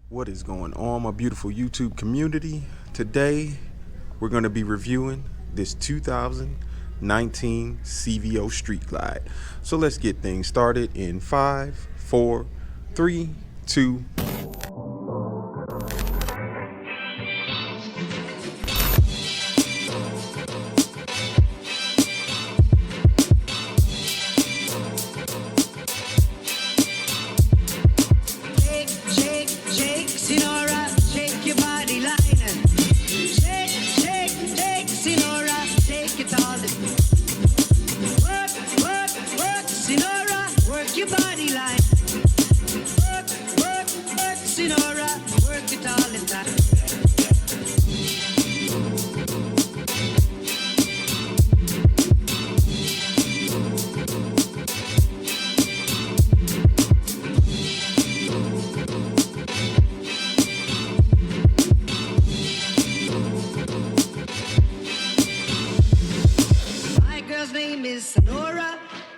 What is going on, my beautiful YouTube community? Today we're going to be reviewing this 2019 CVO Street Glide. So let's get things started in 5, 4, 3, 2.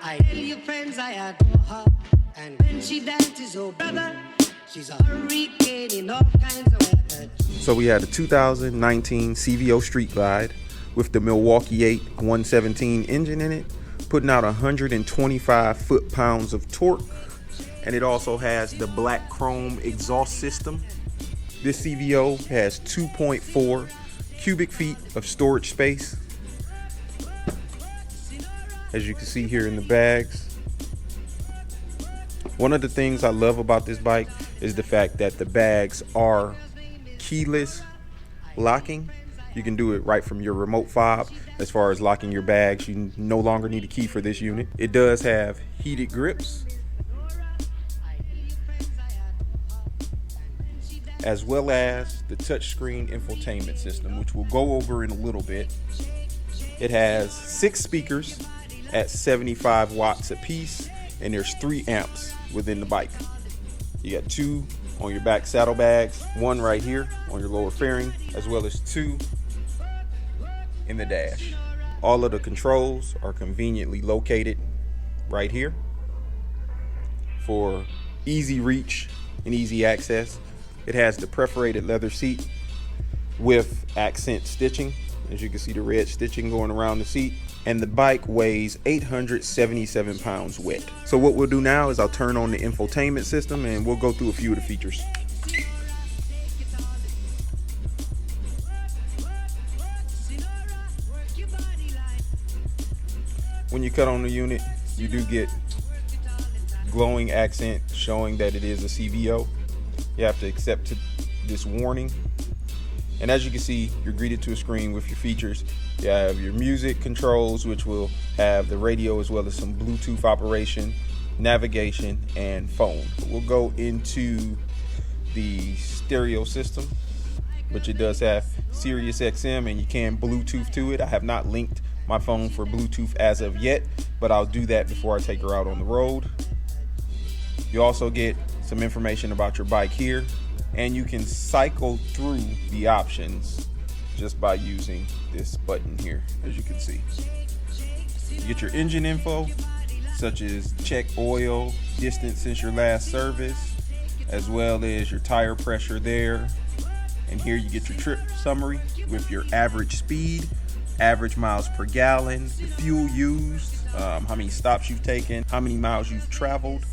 I tell you friends I adore her, and when she dances, oh brother, she's a hurricane in all kinds of weather. So we had a 2019 CVO Street Glide with the Milwaukee 8 117 engine in it, putting out 125 foot-pounds of torque, and it also has the black chrome exhaust system. This CVO has 2.4 cubic feet of storage space, as you can see here in the bags. One of the things I love about this bike is the fact that the bags are keyless locking. You can do it right from your remote fob. As far as locking your bags, you no longer need a key for this unit. It does have heated grips, as well as the touchscreen infotainment system, which we'll go over in a little bit. It has 6 speakers at 75 watts a piece, and there's 3 amps within the bike. You got 2 on your back saddlebags, 1 right here on your lower fairing, as well as 2 in the dash. All of the controls are conveniently located right here for easy reach and easy access. It has the perforated leather seat with accent stitching. As you can see, the red stitching going around the seat. And the bike weighs 877 pounds wet. So what we'll do now is I'll turn on the infotainment system and we'll go through a few of the features. When you cut on the unit, you do get glowing accent showing that it is a CVO. You have to accept this warning. And as you can see, you're greeted to a screen with your features. You have your music controls, which will have the radio as well as some Bluetooth operation, navigation, and phone. We'll go into the stereo system, which it does have Sirius XM, and you can Bluetooth to it. I have not linked my phone for Bluetooth as of yet, but I'll do that before I take her out on the road. You also get some information about your bike here, and you can cycle through the options just by using this button here, as you can see. You get your engine info, such as check oil, distance since your last service, as well as your tire pressure there. And here you get your trip summary with your average speed, average miles per gallon, the fuel used, how many stops you've taken, how many miles you've traveled.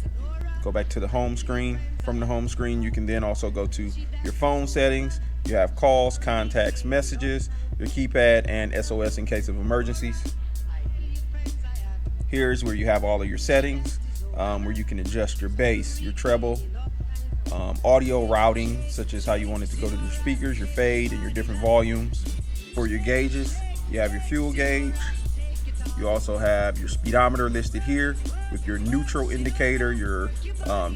Go back to the home screen. From the home screen, you can then also go to your phone settings. You have calls, contacts, messages, your keypad, and SOS in case of emergencies. Here's where you have all of your settings, where you can adjust your bass, your treble, audio routing, such as how you want it to go to your speakers, your fade, and your different volumes. For your gauges, you have your fuel gauge. You also have your speedometer listed here with your neutral indicator, your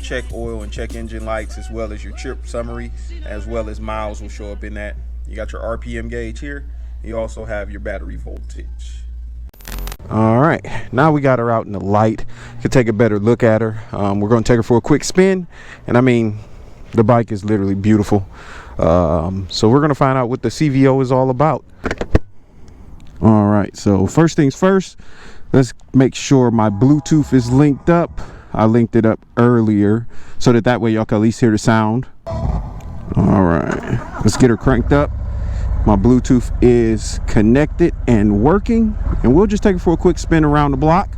check oil and check engine lights, as well as your trip summary, as well as miles will show up in that. You got your RPM gauge here. You also have your battery voltage. All right, now we got her out in the light. You can take a better look at her. We're going to take her for a quick spin, and I mean, the bike is literally beautiful. So we're going to find out what the CVO is all about. All right, so first things first, let's make sure my Bluetooth is linked up. I linked it up earlier so that way y'all can at least hear the sound. All right, let's get her cranked up. My Bluetooth is connected and working, and we'll just take her for a quick spin around the block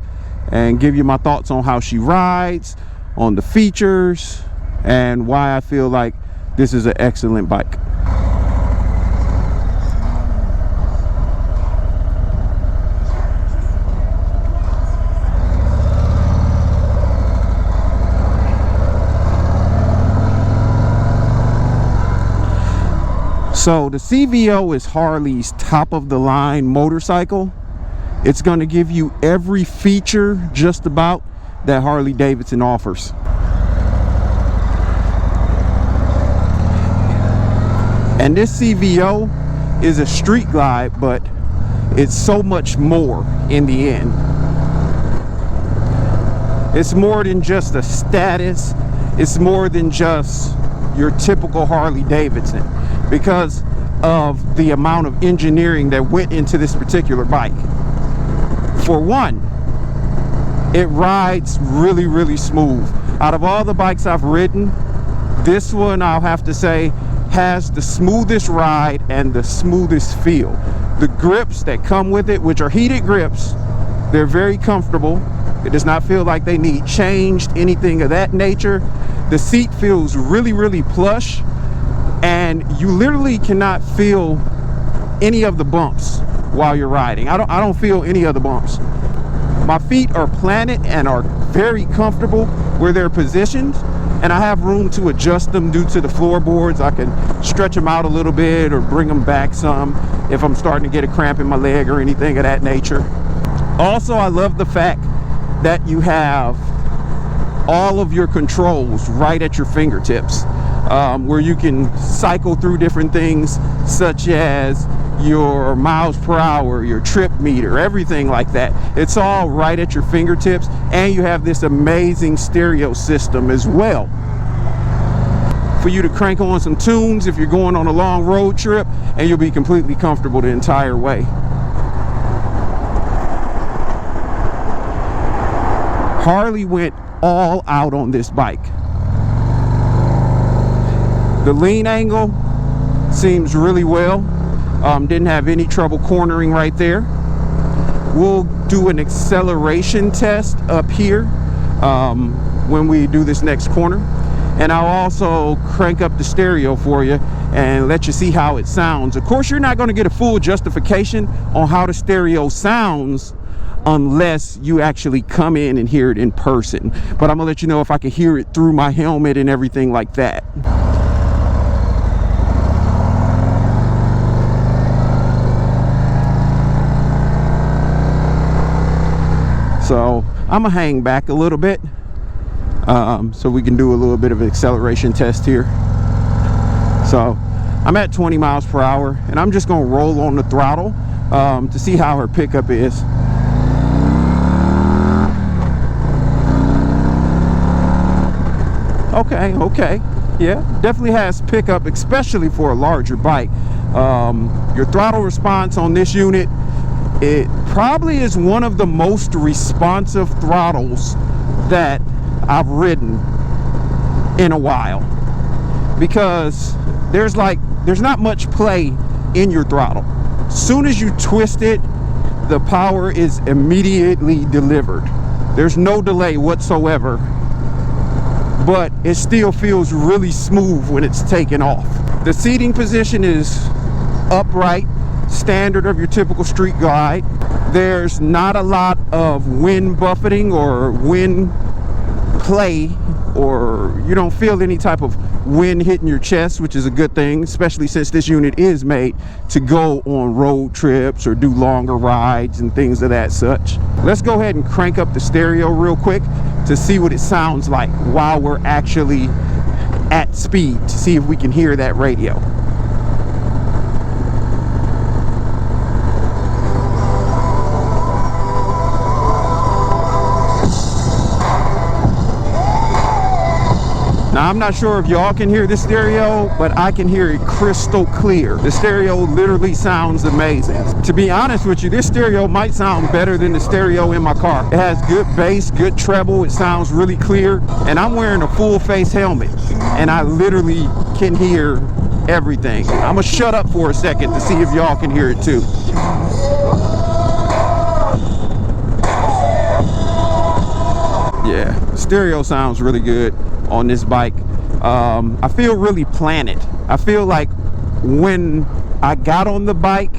and give you my thoughts on how she rides, on the features, and why I feel like this is an excellent bike. So the CVO is Harley's top of the line motorcycle. It's going to give you every feature just about that Harley-Davidson offers. And this CVO is a street glide, but it's so much more in the end. It's more than just a status. It's more than just your typical Harley-Davidson, because of the amount of engineering that went into this particular bike. For one, it rides really, really smooth. Out of all the bikes I've ridden, this one, I'll have to say, has the smoothest ride and the smoothest feel. The grips that come with it, which are heated grips, they're very comfortable. It does not feel like they need changed, anything of that nature. The seat feels really, really plush, and you literally cannot feel any of the bumps while you're riding. I don't feel any of the bumps. My feet are planted and are very comfortable where they're positioned, and I have room to adjust them due to the floorboards. I can stretch them out a little bit or bring them back some if I'm starting to get a cramp in my leg or anything of that nature. Also, I love the fact that you have all of your controls right at your fingertips, where you can cycle through different things such as your miles per hour, your trip meter, everything like that. It's all right at your fingertips, and you have this amazing stereo system as well for you to crank on some tunes if you're going on a long road trip, and you'll be completely comfortable the entire way. Harley went all out on this bike. The lean angle seems really well. Didn't have any trouble cornering right there. We'll do an acceleration test up here when we do this next corner, and I'll also crank up the stereo for you and let you see how it sounds. Of course, you're not going to get a full justification on how the stereo sounds unless you actually come in and hear it in person, but I'm gonna let you know if I can hear it through my helmet and everything like that. So I'm gonna hang back a little bit so we can do a little bit of an acceleration test here. So I'm at 20 miles per hour, and I'm just gonna roll on the throttle to see how her pickup is. Okay, yeah, definitely has pickup, especially for a larger bike. Your throttle response on this unit, it probably is one of the most responsive throttles that I've ridden in a while, because there's not much play in your throttle. As soon as you twist it, the power is immediately delivered. There's no delay whatsoever, but it still feels really smooth when it's taken off. The seating position is upright, standard of your typical street glide. There's not a lot of wind buffeting or wind play, or you don't feel any type of wind hitting your chest, which is a good thing, especially since this unit is made to go on road trips or do longer rides and things of that such. Let's go ahead and crank up the stereo real quick to see what it sounds like while we're actually at speed, to see if we can hear that radio. Now I'm not sure if y'all can hear the stereo, but I can hear it crystal clear. The stereo literally sounds amazing. To be honest with you, this stereo might sound better than the stereo in my car. It has good bass, good treble, it sounds really clear, and I'm wearing a full face helmet, and I literally can hear everything. I'm gonna shut up for a second to see if y'all can hear it too. Yeah, stereo sounds really good on this bike. I feel really planted. I feel like when I got on the bike,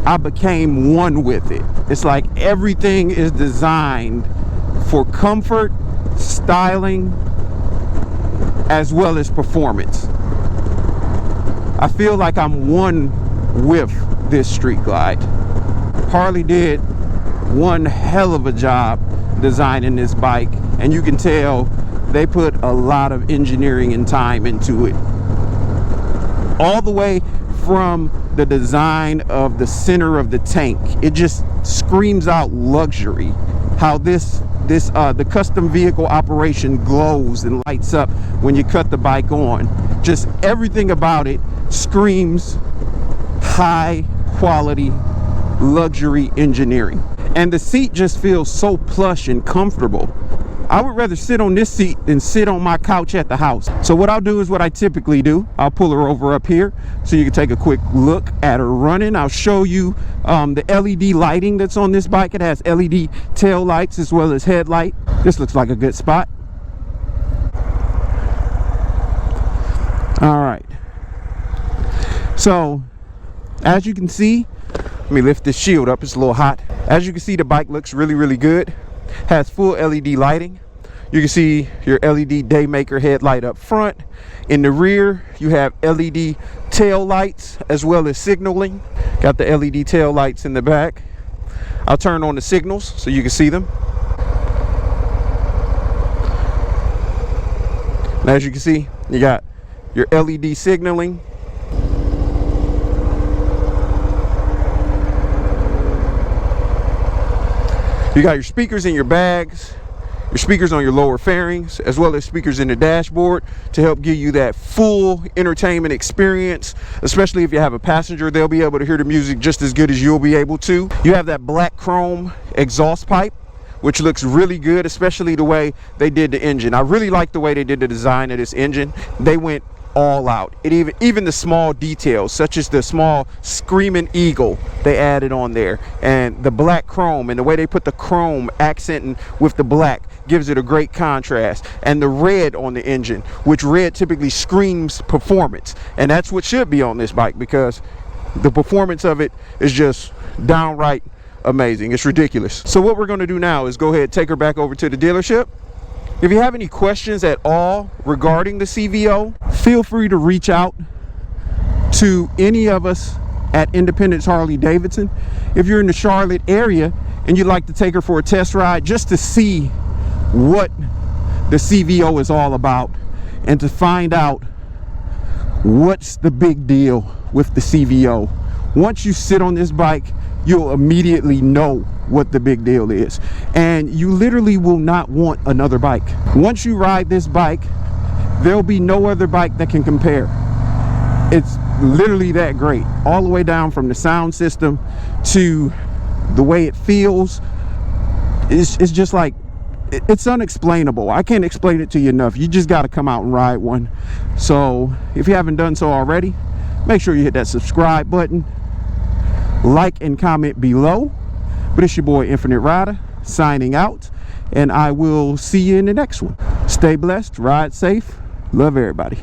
I became one with it. It's like everything is designed for comfort, styling, as well as performance. I feel like I'm one with this Street Glide. Harley did one hell of a job designing this bike, and you can tell they put a lot of engineering and time into it. All the way from the design of the center of the tank, it just screams out luxury. How the custom vehicle operation glows and lights up when you cut the bike on. Just everything about it screams high quality luxury engineering. And the seat just feels so plush and comfortable. I would rather sit on this seat than sit on my couch at the house. So what I'll do is what I typically do. I'll pull her over up here so you can take a quick look at her running. I'll show you the LED lighting that's on this bike. It has LED tail lights as well as headlight. This looks like a good spot. All right. So as you can see, let me lift this shield up, it's a little hot. As you can see, the bike looks really, really good. Has full LED lighting. You can see your LED daymaker headlight up front. In the rear, you have LED tail lights as well as signaling. Got the LED tail lights in the back. I'll turn on the signals so you can see them. And as you can see, you got your LED signaling. You got your speakers in your bags, your speakers on your lower fairings, as well as speakers in the dashboard to help give you that full entertainment experience. Especially if you have a passenger, they'll be able to hear the music just as good as you'll be able to. You have that black chrome exhaust pipe, which looks really good, especially the way they did the engine. I really like the way they did the design of this engine. They went all out. It even the small details, such as the small screaming eagle they added on there, and the black chrome, and the way they put the chrome accenting with the black gives it a great contrast. And the red on the engine, which red typically screams performance, and that's what should be on this bike, because the performance of it is just downright amazing. It's ridiculous. So what we're going to do now is go ahead and take her back over to the dealership. If you have any questions at all regarding the CVO, feel free to reach out to any of us at Independence Harley-Davidson. If you're in the Charlotte area and you'd like to take her for a test ride just to see what the CVO is all about and to find out what's the big deal with the CVO. Once you sit on this bike, you'll immediately know what the big deal is, and you literally will not want another bike. Once you ride this bike, there'll be no other bike that can compare. It's literally that great, all the way down from the sound system to the way it feels. It's just like, it's unexplainable. I can't explain it to you enough. You just got to come out and ride one. So if you haven't done so already, make sure you hit that subscribe button, like and comment below. But it's your boy Infinite Ryda signing out, and I will see you in the next one. Stay blessed, ride safe, love everybody.